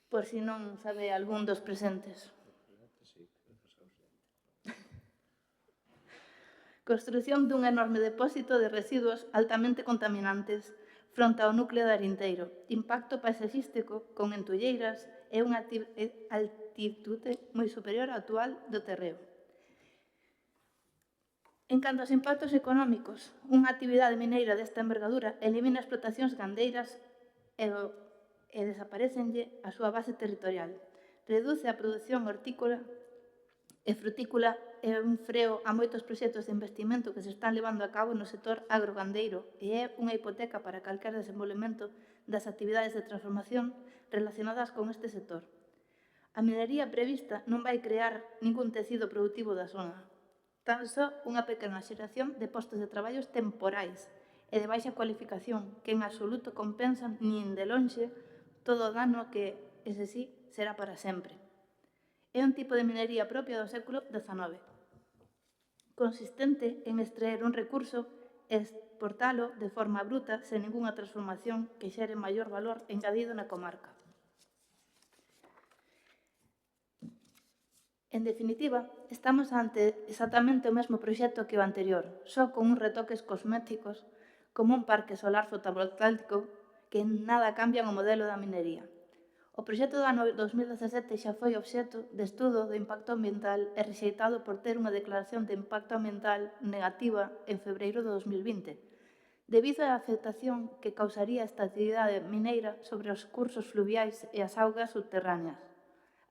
Por si non sabe algún dos presentes. Construción dun enorme depósito de residuos altamente contaminantes fronte ao núcleo de Arinteiro, impacto paisaxístico con entulleiras e unha altitude moi superior á actual do terreo. En canto aos impactos económicos, unha actividade mineira desta envergadura elimina explotacións gandeiras e desaparecenlle a súa base territorial, reduce a produción hortícola e frutícola é un freo a moitos proxectos de investimento que se están levando a cabo no sector agrogandeiro e é unha hipoteca para calquer desenvolvemento das actividades de transformación relacionadas con este sector. A minería prevista non vai crear ningún tecido productivo da zona, tan só unha pequena xeración de postos de traballos temporais e de baixa cualificación que en absoluto compensan nin de lonxe todo o dano que, ese sí, será para sempre. É un tipo de minería propia do século XIX, consistente en extraer un recurso e exportalo de forma bruta sen ningunha transformación que xere maior valor engadido na comarca. En definitiva, estamos ante exactamente o mesmo proxecto que o anterior, só con uns retoques cosméticos como un parque solar fotovoltaico que nada cambian o modelo da minería. O proxecto do ano 2017 xa foi obxecto de estudo de impacto ambiental e rexeitado por ter unha declaración de impacto ambiental negativa en febreiro de 2020, debido á afectación que causaría esta actividade mineira sobre os cursos fluviais e as augas subterráneas,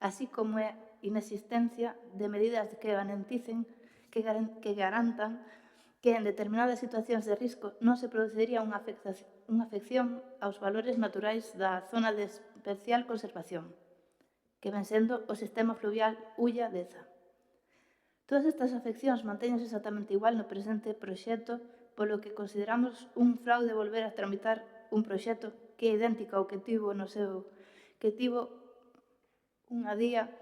así como a inexistencia de medidas que garantan que en determinadas situacións de risco non se produciría unha afección aos valores naturais da zona de especial conservación, que ven sendo o sistema fluvial Ulla-Deza. Todas estas afeccións mantéñense exactamente igual no presente proxecto, polo que consideramos un fraude volver a tramitar un proxecto que é idéntico ao que tivo unha día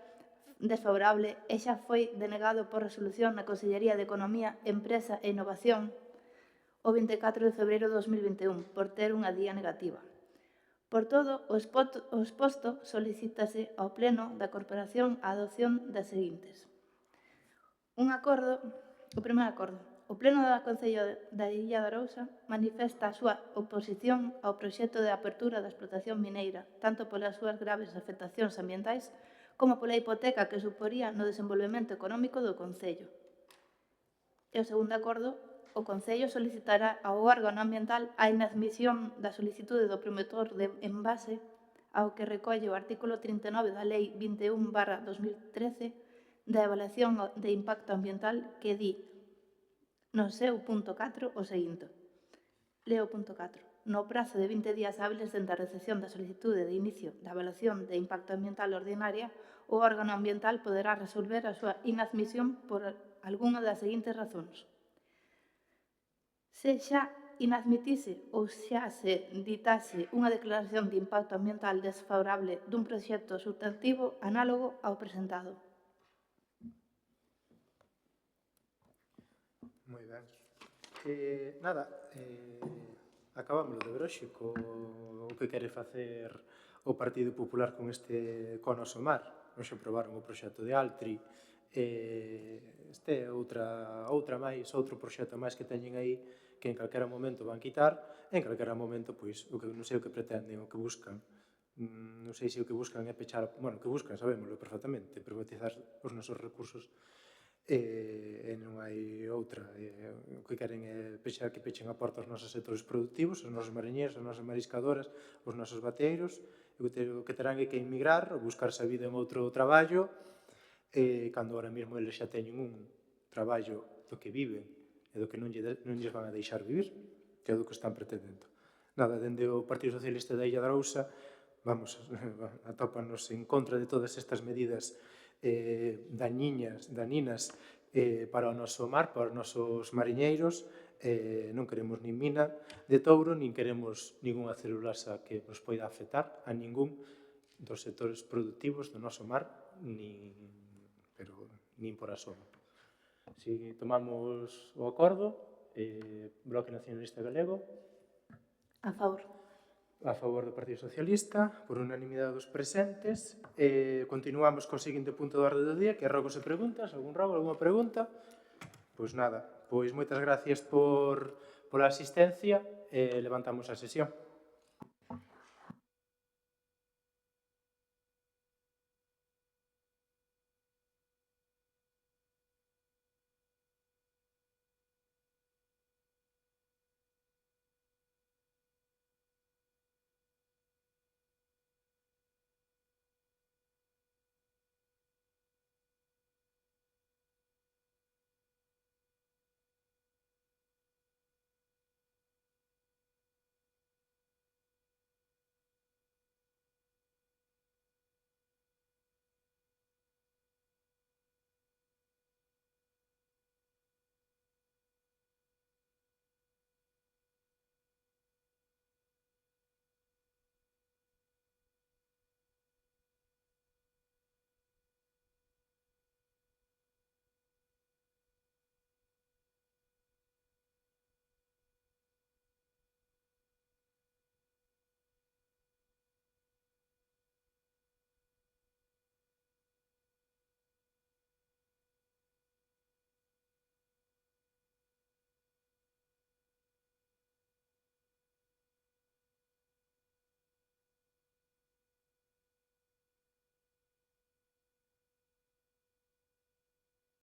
desfavorable e xa foi denegado por resolución na Consellería de Economía, Empresa e Innovación o 24 de febreiro de 2021 por ter unha día negativa. Por todo o exposto, solicítase ao Pleno da Corporación a adopción das seguintes. O primeiro acordo. O Pleno do Concello da Illa de Arousa manifesta a súa oposición ao proxecto de apertura da explotación mineira, tanto polas súas graves afectacións ambientais como pola hipoteca que suporía no desenvolvemento económico do Concello. E o segundo acordo, o Concello solicitará ao órgano ambiental a inadmisión da solicitude do promotor de envase ao que recolle o artículo 39 da Lei 21/2013 da Evaluación de Impacto Ambiental que di no seu punto 4 o seguinte. Leo o punto 4. No prazo de 20 días hábiles dende a recepción da solicitude de inicio da Evaluación de Impacto Ambiental ordinaria, o órgano ambiental poderá resolver a súa inadmisión por algunha das seguintes razóns. Se xa inadmitise ou xa se ditase unha declaración de impacto ambiental desfavorable dun proxecto substantivo análogo ao presentado. Moi ben. Acabámoslo de ver hoxe co que quere facer o Partido Popular con este Cono Somar. Hoxe aprobaron o proxecto de Altri. Este é outro proxecto máis que teñen aí que en calquera momento van quitar, e en calquera momento, pois, non sei o que pretenden, o que buscan. Non sei se o que buscan é pechar, bueno, o que buscan sabémoslo perfectamente, privatizar os nosos recursos e non hai outra. O que queren é que pechen a porta aos nosos sectores productivos, aos nosos mariñeiros, as nosas mariscadoras, os nosos bateeiros, o que terán é que emigrar, ou buscarse a vida en outro traballo, cando ahora mesmo eles xa teñen un traballo do que viven e do que non lles van a deixar vivir, que é do que están pretendendo. Dende o Partido Socialista da Illa de Arousa, atópanos en contra de todas estas medidas daninas para o noso mar, para os nosos mariñeiros. Non queremos nin mina de touro, nin queremos ningunha celulasa que nos poida afectar a ningún dos sectores productivos do noso mar, nin por asomo. Si tomamos o acordo, Bloque Nacionalista Galego, A favor. a favor do Partido Socialista, por unanimidade dos presentes. Continuamos co seguinte punto da orde do día, que é rogos e preguntas. Alguna pregunta? Pois nada, pois moitas gracias pola asistencia e levantamos a sesión.